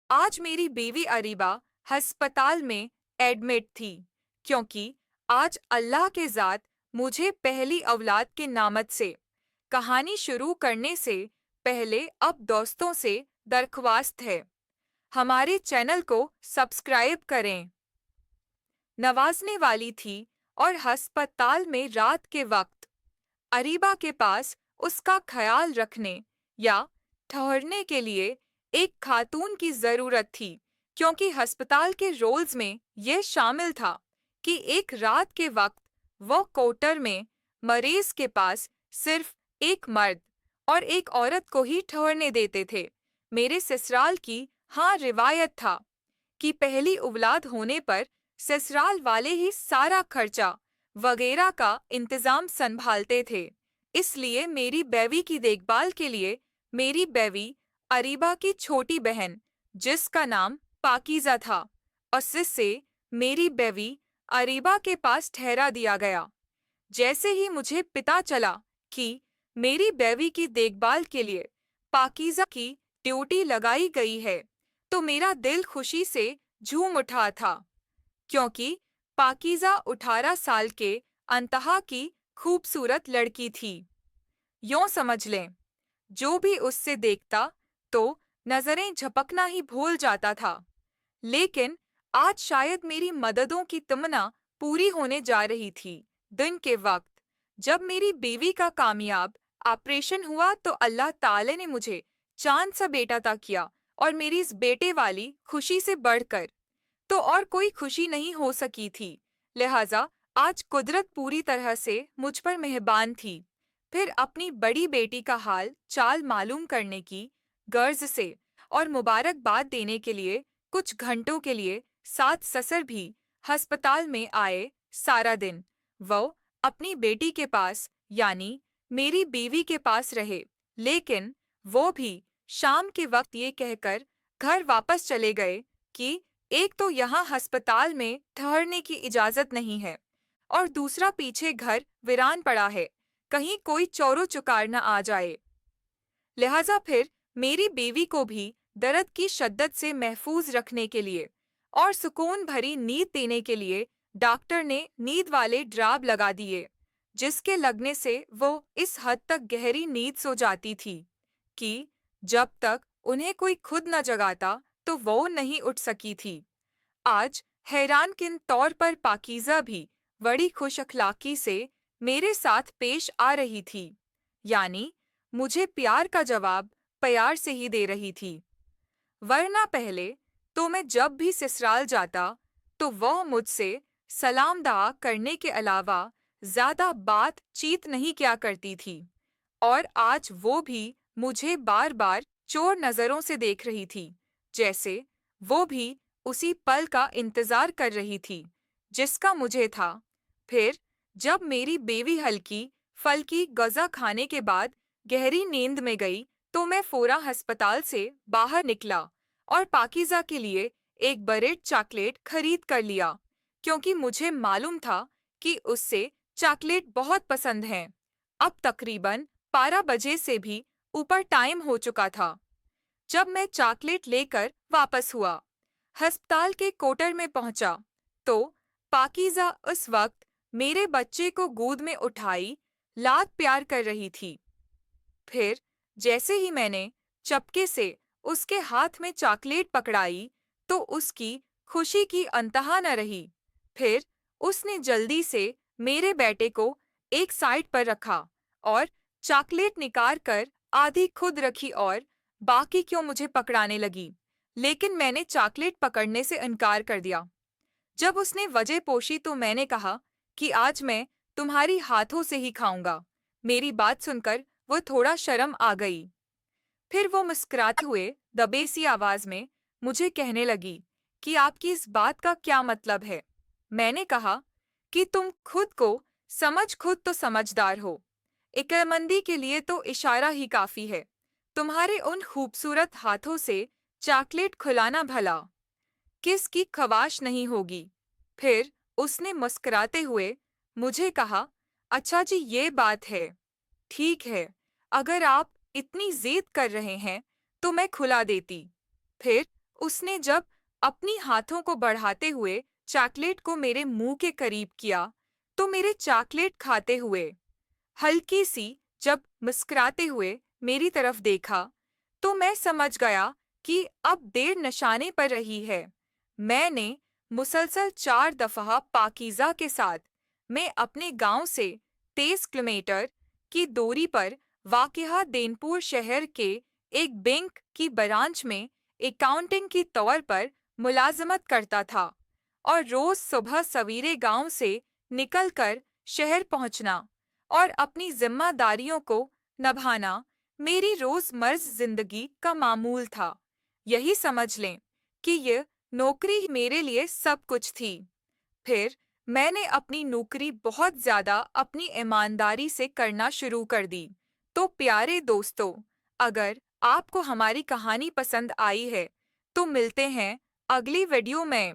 आज मेरी बीवी अरीबा अस्पताल में एडमिट थी क्योंकि आज अल्लाह के ज़ात मुझे पहली औलाद के नामत से कहानी शुरू करने से पहले अब दोस्तों से दरख्वास्त है, हमारे चैनल को सब्सक्राइब करें। नवाजने वाली थी और अस्पताल में रात के वक्त अरीबा के पास उसका ख्याल रखने या ठहरने के लिए एक खातून की जरूरत थी, क्योंकि अस्पताल के रोल्स में यह शामिल था कि एक रात के वक्त वो क्वार्टर में मरीज के पास सिर्फ एक मर्द और एक औरत को ही ठहरने देते थे। मेरे ससुराल की हाँ रिवायत था कि पहली औलाद होने पर ससुराल वाले ही सारा खर्चा वगैरह का इंतजाम संभालते थे। इसलिए मेरी बेवी की देखभाल के लिए मेरी बेवी अरीबा की छोटी बहन, जिसका नाम पाकीज़ा था, उससे मेरी बेवी अरीबा के पास ठहरा दिया गया। जैसे ही मुझे पता चला कि मेरी बेवी की देखभाल के लिए पाकीज़ा की ड्यूटी लगाई गई है, तो मेरा दिल खुशी से झूम उठा था, क्योंकि पाकीज़ा 18 साल के अंतहा की खूबसूरत लड़की थी। यूं समझ लें, जो भी उससे देखता तो नजरें झपकना ही भूल जाता था। लेकिन आज शायद मेरी मददों की तमन्ना पूरी होने जा रही थी। दिन के वक्त जब मेरी बीवी का कामयाब ऑपरेशन हुआ तो अल्लाह ताले ने मुझे चांद सा बेटा अता किया, और मेरी इस बेटे वाली खुशी से बढ़कर तो और कोई खुशी नहीं हो सकी थी। लिहाजा आज कुदरत पूरी तरह से मुझ पर मेहरबान थी। फिर अपनी बड़ी बेटी का हाल चाल मालूम करने की गर्ज से और मुबारकबाद देने के लिए कुछ घंटों के लिए साथ ससुर भी अस्पताल में आए। सारा दिन वो अपनी बेटी के पास यानी मेरी बीवी के पास रहे, लेकिन वो भी शाम के वक्त ये कहकर घर वापस चले गए कि एक तो यहाँ अस्पताल में ठहरने की इजाज़त नहीं है, और दूसरा पीछे घर वीरान पड़ा है, कहीं कोई चोरो चुकार न आ जाए। लिहाजा फिर मेरी बीवी को भी दर्द की शद्दत से महफूज रखने के लिए और सुकून भरी नींद देने के लिए डॉक्टर ने नींद वाले ड्राब लगा दिए, जिसके लगने से वो इस हद तक गहरी नींद सो जाती थी कि जब तक उन्हें कोई खुद न जगाता तो वो नहीं उठ सकी थी। आज हैरानकिन तौर पर पाकीज़ा भी बड़ी खुश अखलाकी से मेरे साथ पेश आ रही थी, यानी मुझे प्यार का जवाब प्यार से ही दे रही थी। वरना पहले तो मैं जब भी ससुराल जाता तो वह मुझसे सलाम दुआ करने के अलावा ज्यादा बातचीत नहीं किया करती थी, और आज वो भी मुझे बार बार चोर नजरों से देख रही थी, जैसे वो भी उसी पल का इंतजार कर रही थी जिसका मुझे था। फिर जब मेरी बेवी हल्की फल्की गजा खाने के बाद गहरी नींद में गई तो मैं फौरा अस्पताल से बाहर निकला और पाकीज़ा के लिए एक बरेड चॉकलेट खरीद कर लिया, क्योंकि मुझे मालूम था कि उससे चॉकलेट बहुत पसंद है। अब तकरीबन 12 बजे से भी ऊपर टाइम हो चुका था जब मैं चॉकलेट लेकर वापस हुआ। अस्पताल के क्वार्टर में पहुंचा तो पाकीज़ा उस वक्त मेरे बच्चे को गोद में उठाई लाड प्यार कर रही थी। फिर जैसे ही मैंने चपके से उसके हाथ में चॉकलेट पकड़ाई तो उसकी खुशी की अंतहा न रही। फिर उसने जल्दी से मेरे बेटे को एक साइड पर रखा और चॉकलेट निकाल कर आधी खुद रखी और बाकी क्यों मुझे पकड़ाने लगी, लेकिन मैंने चॉकलेट पकड़ने से इनकार कर दिया। जब उसने वजह पोशी तो मैंने कहा कि आज मैं तुम्हारी हाथों से ही खाऊंगा। मेरी बात सुनकर वो थोड़ा शर्म आ गई। फिर वो मुस्कुराते हुए दबे सी आवाज में मुझे कहने लगी कि आपकी इस बात का क्या मतलब है। मैंने कहा कि तुम खुद को खुद तो समझदार हो, इक्लमंदी के लिए तो इशारा ही काफी है। तुम्हारे उन खूबसूरत हाथों से चॉकलेट खुलाना भला किसकी ख्वाहिश नहीं होगी। फिर उसने मुस्कुराते हुए मुझे कहा, अच्छा जी ये बात है, ठीक है, अगर आप इतनी जिद कर रहे हैं तो मैं खुला देती। फिर उसने जब अपनी हाथों को बढ़ाते हुए चॉकलेट को मेरे मुंह के करीब किया, तो मेरे चॉकलेट खाते हुए हल्की सी जब मुस्कुराते हुए मेरी तरफ देखा, तो मैं समझ गया कि अब देर निशाने पर रही है। मैंने मुसलसल 4 दफ़ा पाकीज़ा के साथ मैं अपने गांव से 23 किलोमीटर की दूरी पर वाक़िआ देनपुर शहर के एक बैंक की ब्रांच में अकाउंटिंग की तौर पर मुलाजमत करता था और रोज सुबह सवेरे गांव से निकलकर शहर पहुंचना और अपनी जिम्मेदारियों को निभाना मेरी रोजमर्ज जिंदगी का मामूल था। यही समझ लें कि यह नौकरी मेरे लिए सब कुछ थी। फिर मैंने अपनी नौकरी बहुत ज्यादा अपनी ईमानदारी से करना शुरू कर दी। तो प्यारे दोस्तों, अगर आपको हमारी कहानी पसंद आई है, तो मिलते हैं अगली वीडियो में।